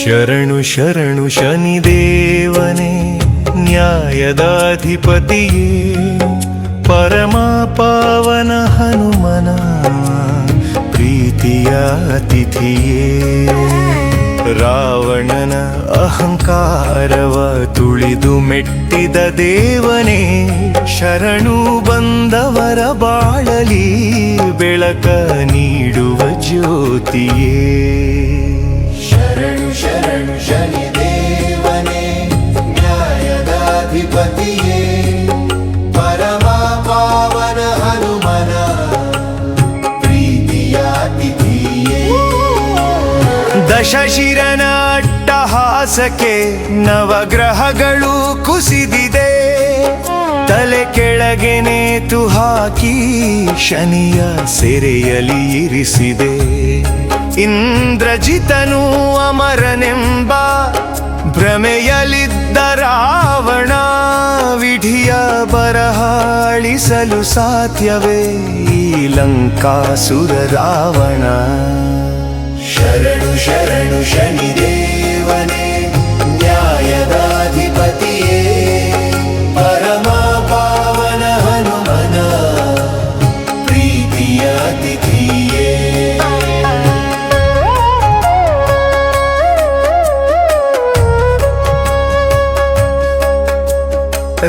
ಶರಣು ಶರಣು ಶನಿದೇವನೇ ನ್ಯಾಯದಾಧಿಪತಿಯೇ ಪರಮ ಪಾವನ ಹನುಮನ ಪ್ರೀತಿಯ ಅತಿಥಿಯೇ ರಾವಣನ ಅಹಂಕಾರವ ತುಳಿದು ಮೆಟ್ಟಿದ ದೇವನೇ ಶರಣು ಬಂದವರ ಬಾಳಲಿ ಬೆಳಕ ನೀಡುವ ಜ್ಯೋತಿಯೇ ಶರಣು ಶರಣು ಶನಿದೇವನೇ ನ್ಯಾಯದಾಧಿಪತಿಯೇ ಪರಮ ಪಾವನ ಹನುಮನ ಪ್ರೀತಿಯ ಅತಿಥಿಯೇ ದಶಶಿರನ ಅಟ್ಟಹಾಸಕ್ಕೆ ನವಗ್ರಹಗಳು ಕುಸಿದಿದೆ ತಲೆ ಕೆಳಗೆ ನೇತು ಹಾಕಿ ಶನಿಯ ಸೆರೆಯಲಿ ಇರಿಸಿದೆ ಇಂದ್ರಜಿತನು ಅಮರನೆಂಬ ಭ್ರಮೆಯಲಿದ್ದ ರಾವಣ ವಿಧಿಯ ಬರಹಾಳಿಸಲು ಸಾಧ್ಯವೇ ಈ ಲಂಕಾಸುರ ರಾವಣ ಶರಣು ಶರಣು ಶನಿದೇವನೇ ನ್ಯಾಯದಾಧಿಪತಿಯೇ ಪರಮ ಪಾವನ ಹನುಮನ ಪ್ರೀತಿಯ ಅತಿಥಿಯೇ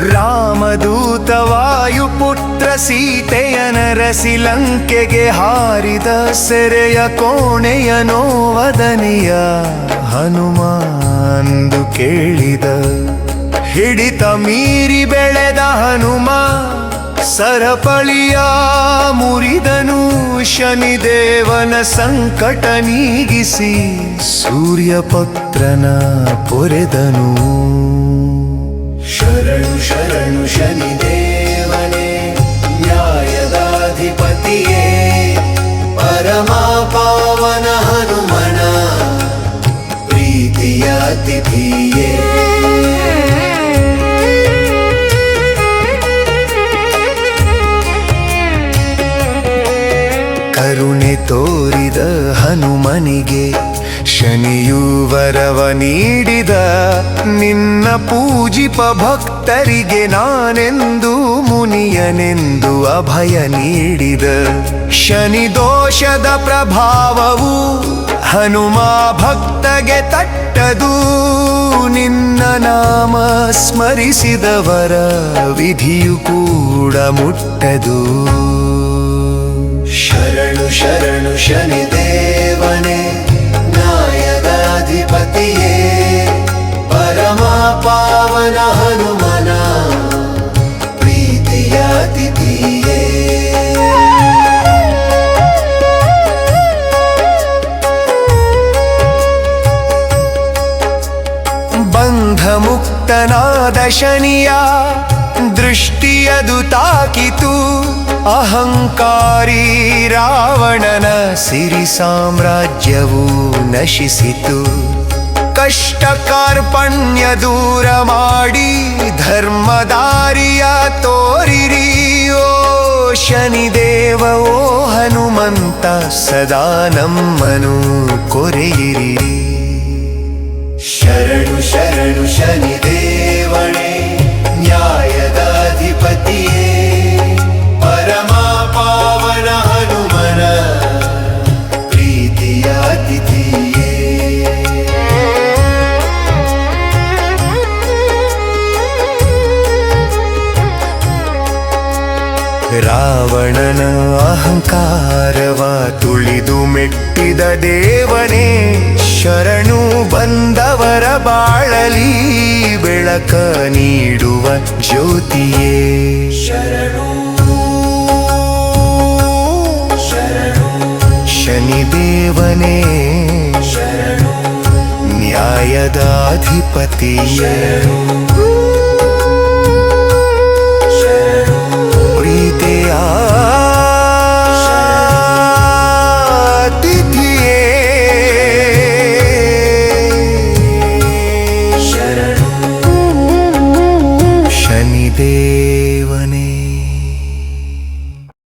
ರಾಮದೂತ ವಾಯುಪುತ್ರ ಸೀತೆಯ ನರಸಿ ಲಂಕೆಗೆ ಹಾರಿದ ಸೆರೆಯ ಕೋಣೆಯ ನೋವದನೆಯ ಹನುಮಾಂದು ಕೇಳಿದ ಹಿಡಿತ ಮೀರಿ ಬೆಳೆದ ಹನುಮ ಸರಪಳಿಯ ಮುರಿದನು ಶನಿದೇವನ ಸಂಕಟ ನೀಗಿಸಿ ಸೂರ್ಯಪುತ್ರನ ಪೊರೆದನು ಶರಣು ಶರಣು ಶನಿದೇವನೇ ನ್ಯಾಯದಾಧಿಪತಿಯೇ ಪರಮ ಪಾವನ ಹನುಮನ ಪ್ರೀತಿಯ ಅತಿಥಿಯೇ ಕರುಣೆ ತೋರಿದ ಹನುಮನಿಗೆ ಶನಿಯು ವರವ ನೀಡಿದ ನಿನ್ನ ಪೂಜಿಪ ಭಕ್ತರಿಗೆ ನಾನೆಂದು ಮುನಿಯನೆಂದು ಅಭಯ ನೀಡಿದ ಶನಿ ದೋಷದ ಪ್ರಭಾವವು ಹನುಮ ಭಕ್ತಗೆ ತಟ್ಟದು ನಿನ್ನ ನಾಮ ಸ್ಮರಿಸಿದವರ ವಿಧಿಯು ಕೂಡ ಮುಟ್ಟದು ಶರಣು ಶರಣು ಶನಿದೇವನೇ ನ್ಯಾಯದಾಧಿಪತಿಯೇ ಪರಮ ಪಾವನ ಹನುಮನ ಪ್ರೀತಿಯ ಅತಿಥಿಯೇ ಬಂಧ ಮುಕ್ತನಾದ ಶನಿಯ ದೃಷ್ಟಿಯದು ತಾಕಿತು ಅಹಂಕಾರಿ ರಾವಣನ ಸಿರಿ ಸಾಮ್ರಾಜ್ಯವು ನಶಿಸಿತು ಕಷ್ಟ ಕಾರ್ಪಣ್ಯ ದೂರ ಮಾಡಿ ಧರ್ಮದಾರಿಯ ತೋರಿರಿ ಓ ಶನಿದೇವ ಓ ಹನುಮಂತ ಸದಾ ನಮ್ಮನು ಕೊರೆಯಿರಿ ಶರಣು ಶರಣು ಶನಿದೇವನೇ ನ್ಯಾಯದಾಧಿಪತಿಯೇ ಪರಮ ಪಾವನ ಹನುಮನ ಪ್ರೀತಿಯ ಅತಿಥಿಯೇ ರಾವಣನ ಅಹಂಕಾರವ ತುಳಿದು ಮೆಟ್ಟಿದ ದೇವನೇ ಶರಣು ಬಂದವರ ಬಾಳಲಿ ಬೆಳಕ ನೀಡುವ ಜ್ಯೋತಿಯೇ ಶರಣು ಶರಣು ಶನಿದೇವನೇ ಶರಣು ನ್ಯಾಯದಾಧಿಪತಿಯೇ ಪ್ರೀತಿಯ ಅತಿಥಿಯೇ ಶನಿದೇವನೇ